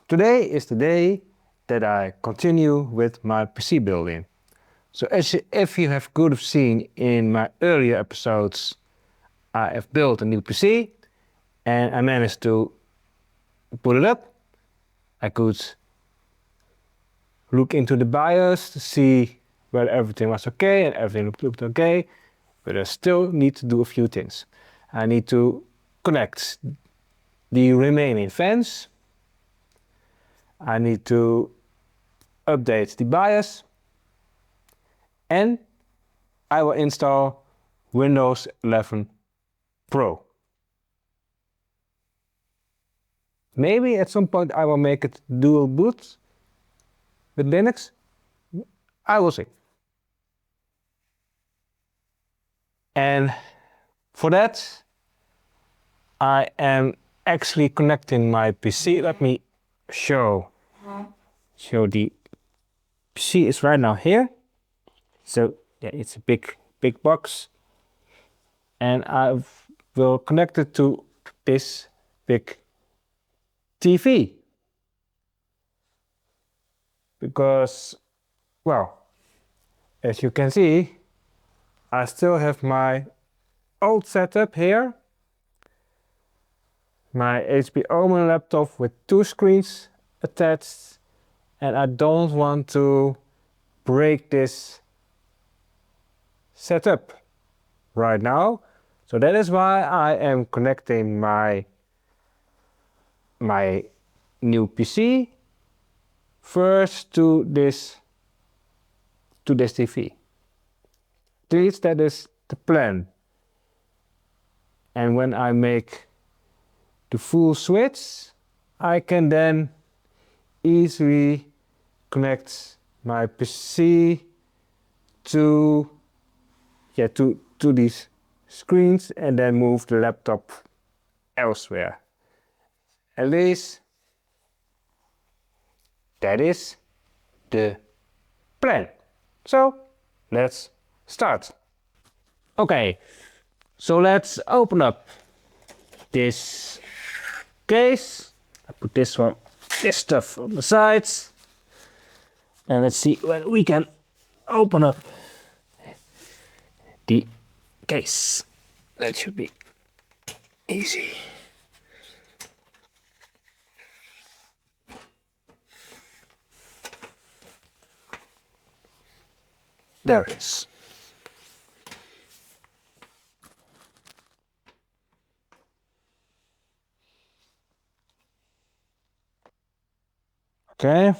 Today is the day that I continue with my PC building. So if you could have seen in my earlier episodes, I have built a new PC and I managed to put it up. I could look into the BIOS to see whether everything was okay, and everything looked okay, but I still need to do a few things. I need to connect the remaining fans. I need to update the BIOS, and I will install Windows 11 Pro. Maybe at some point I will make it dual boot with Linux. I will see. And for that, I am actually connecting my PC. Let me show the PC is right now here. So yeah, it's a big box, and I will connect it to this big TV. Because, well, as you can see, I still have my old setup here. My HP Omen laptop with 2 screens attached, and I don't want to break this setup right now. So that is why I am connecting my new PC first to this TV. At least that is the plan. And when I make the full switch, I can then easily connect my PC to these screens and then move the laptop elsewhere. At least that is the plan. So let's start. Okay, so let's open up this case. I put this stuff on the sides, and let's see when we can open up the case. That should be easy. There it is. Okay.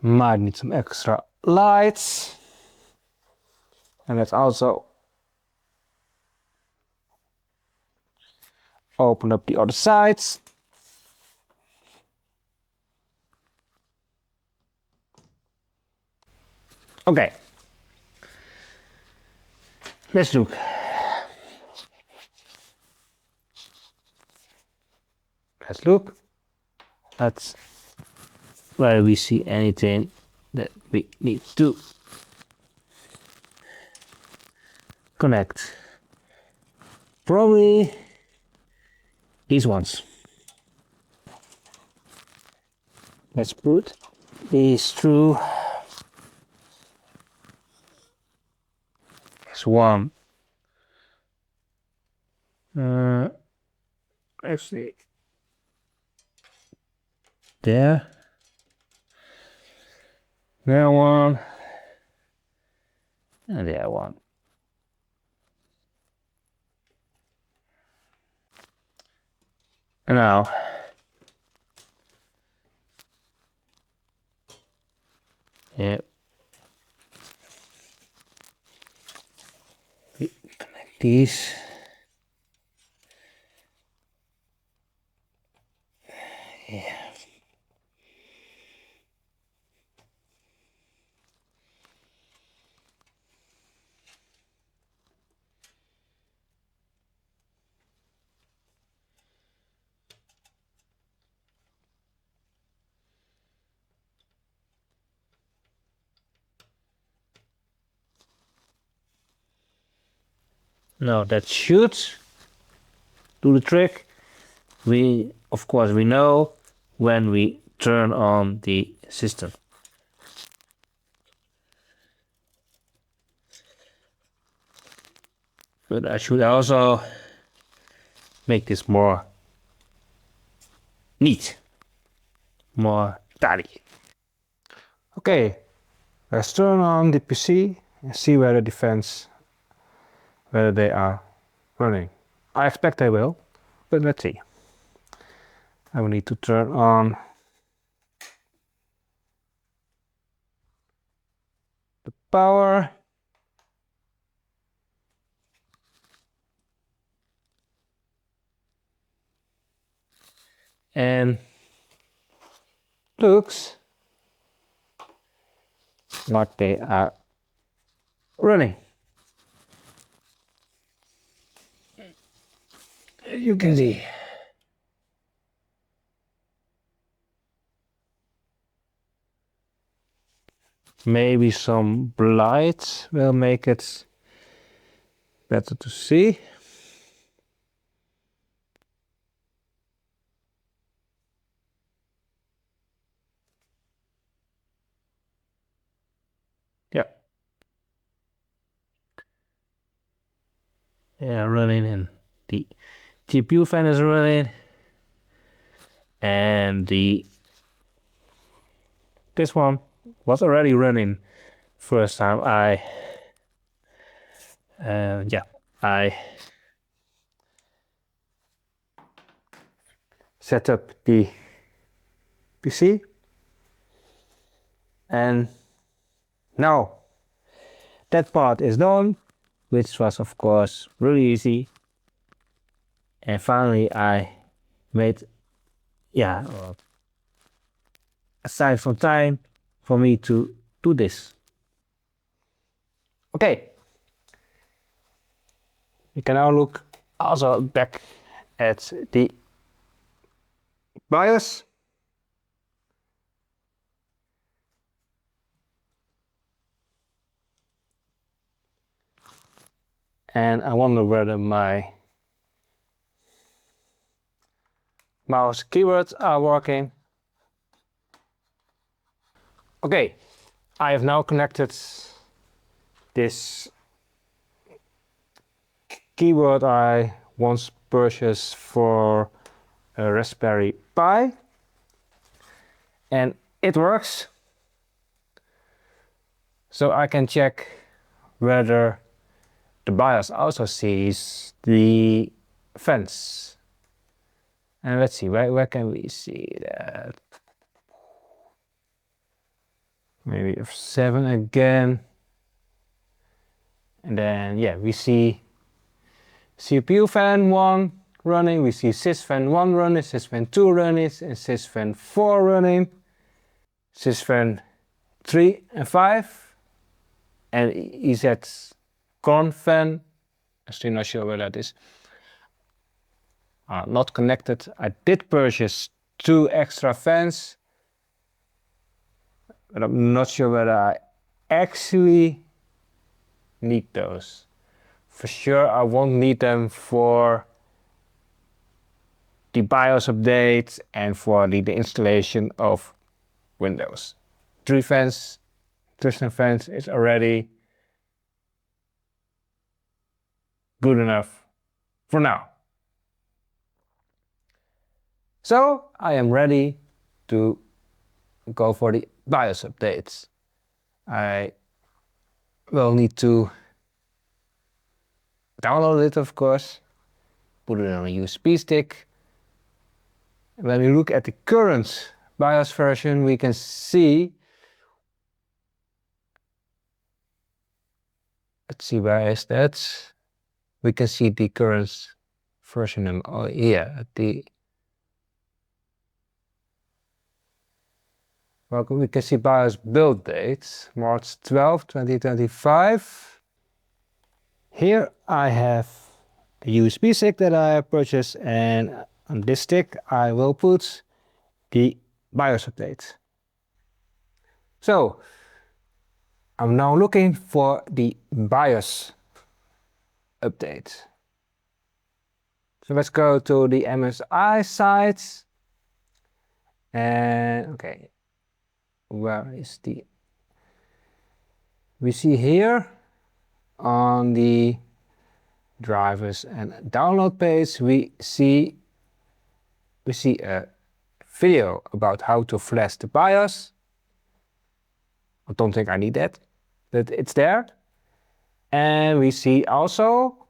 Might need some extra lights. And let's also open up the other sides. Okay. Let's look. Let's look. That's where we see anything that we need to connect. Probably these ones. Let's put these through. There's one. Actually, there. There one. And there one. And now yeah, we connect these. Yeah. Now that should do the trick. of course, we know when we turn on the system. But I should also make this more neat, more tidy. Okay, let's turn on the PC and see whether the fans, whether they are running. I expect they will, but let's see. I will need to turn on the power. And looks like they are running. You can see. Maybe some light will make it better to see. Yeah. Yeah, running, and the GPU fan is running, and this one was already running first time I set up the PC, and now that part is done, which was of course really easy. And finally I made aside from time for me to do this. Okay, we can now look also back at the BIOS. And I wonder whether my mouse keywords are working. Okay, I have now connected this keyboard I once purchased for a Raspberry Pi, and it works. So I can check whether the BIOS also sees the fence. And let's see, where can we see that? Maybe F7 again. And then, yeah, we see CPU fan 1 running, we see sysfan 1 running, sysfan 2 running, and sysfan 4 running, sysfan 3 and 5, and EZ fan, I'm still not sure where that is, are not connected. I did purchase 2 extra fans, but I'm not sure whether I actually need those. For sure I won't need them for the BIOS update and for the installation of Windows. 3 fans, Tristan fans is already good enough for now. So I am ready to go for the BIOS updates. I will need to download it, of course, put it on a USB stick. When we look at the current BIOS version, we can see, let's see, where is that? We can see the current version, and oh yeah, well, we can see BIOS build date, March 12, 2025. Here I have the USB stick that I purchased, and on this stick I will put the BIOS update. So I'm now looking for the BIOS update. So let's go to the MSI side. And okay, where is the... We see here on the drivers and download page, we see a video about how to flash the BIOS. I don't think I need that, but it's there. And we see also,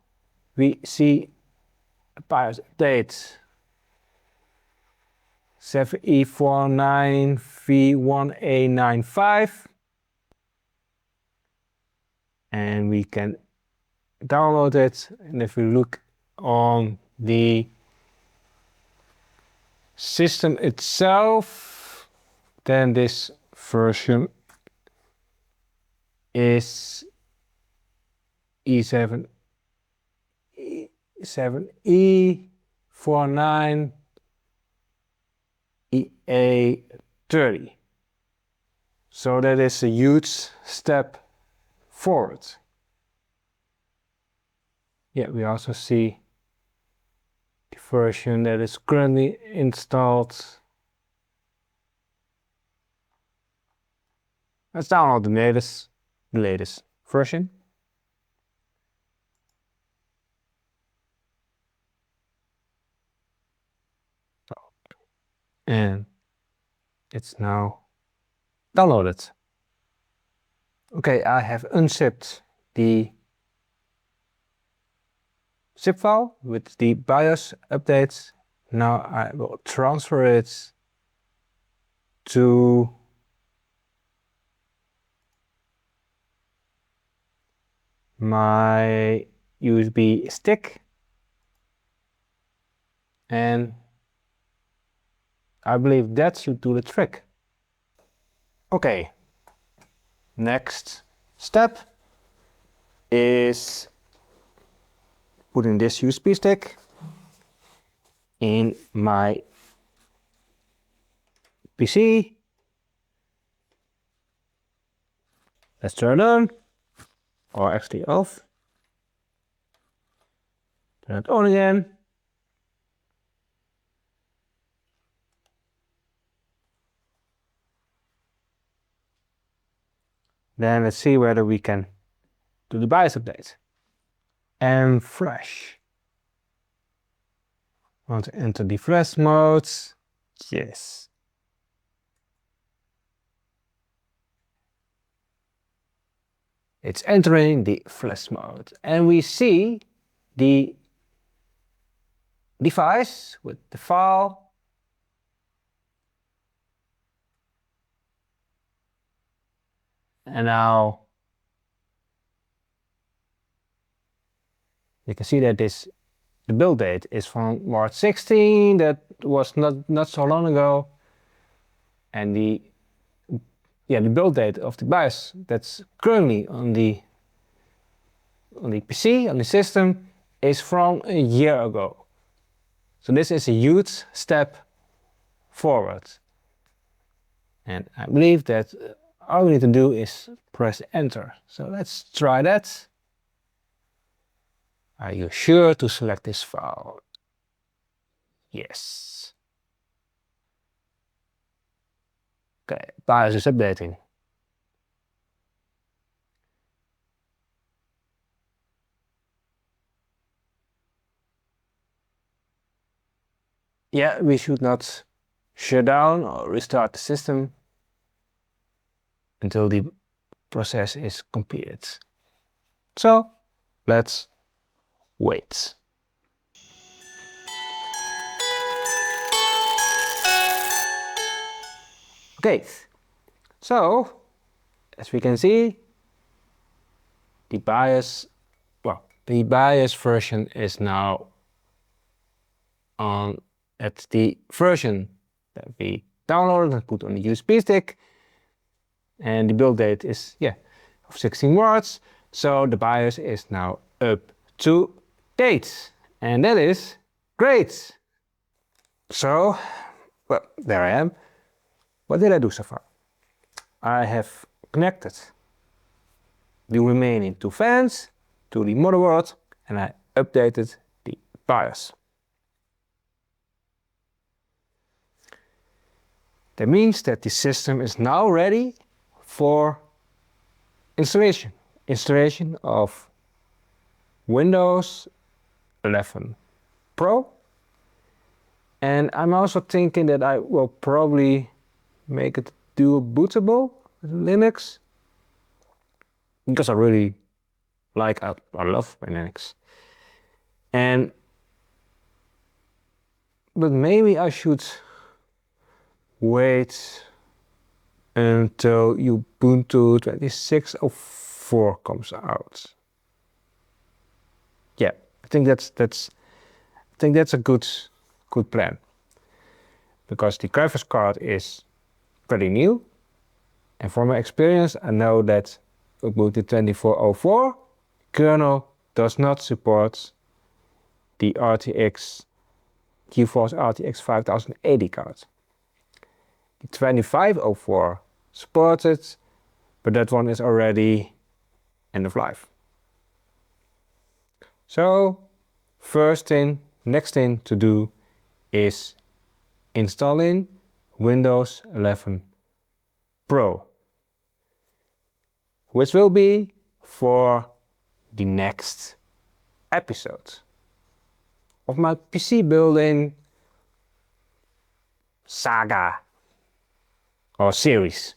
a BIOS update 7E49V1A95. And we can download it. And if we look on the system itself, then this version is E7E49EA30. So that is a huge step forward. Yeah, we also see the version that is currently installed. Let's download the latest version. And it's now downloaded. Okay, I have unzipped the zip file with the BIOS updates. Now I will transfer it to my USB stick, and I believe that should do the trick. Okay, next step is putting this USB stick in my PC. Let's turn it on, or actually off. Turn it on again. Then let's see whether we can do the BIOS update. And flash. Want to enter the flash mode? Yes. It's entering the flash mode, and we see the device with the file. And now you can see that the build date is from March 16. That was not so long ago. And the build date of the BIOS that's currently on the PC, on the system, is from a year ago. So this is a huge step forward. And I believe that all we need to do is press enter. So let's try that. Are you sure to select this file? Yes. Okay, BIOS is updating. Yeah, we should not shut down or restart the system until the process is completed. So let's wait. Okay, so as we can see, the BIOS version is now on at the version that we downloaded and put on the USB stick, and the build date is of 16 March. So the BIOS is now up to date, and that is great. So, well, there I am. What did I do so far? I have connected the remaining two fans to the motherboard, and I updated the BIOS. That means that the system is now ready for installation. Installation of Windows 11 Pro. And I'm also thinking that I will probably make it dual bootable with Linux, because I really like, I love Linux. But maybe I should wait until Ubuntu 26.04 comes out. Yeah, I think that's a good plan, because the graphics card is pretty new, and from my experience I know that Ubuntu 24.04 kernel does not support the GeForce RTX 5080 card. The 25.04 supports it, but that one is already end of life. So next thing to do is installing Windows 11 Pro, which will be for the next episode of my PC building saga or series.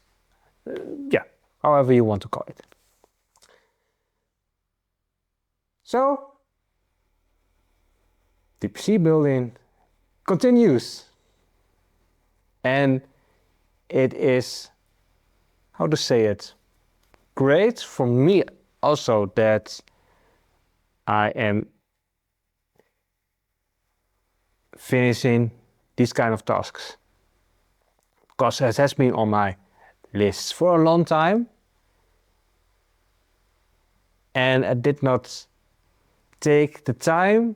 Yeah, however you want to call it. So the PC building continues, and it is, how to say it, great for me also that I am finishing these kind of tasks, because it has been on my list for a long time, and I did not take the time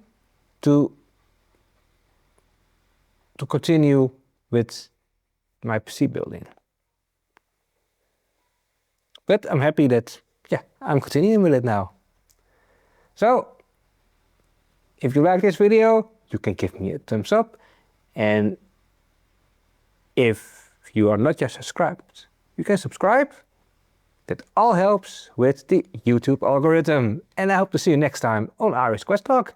to continue with my PC building. But I'm happy that, yeah, I'm continuing with it now. So if you like this video, you can give me a thumbs up, and if you are not yet subscribed, you can subscribe. That all helps with the YouTube algorithm, and I hope to see you next time on Irish Quest Talk.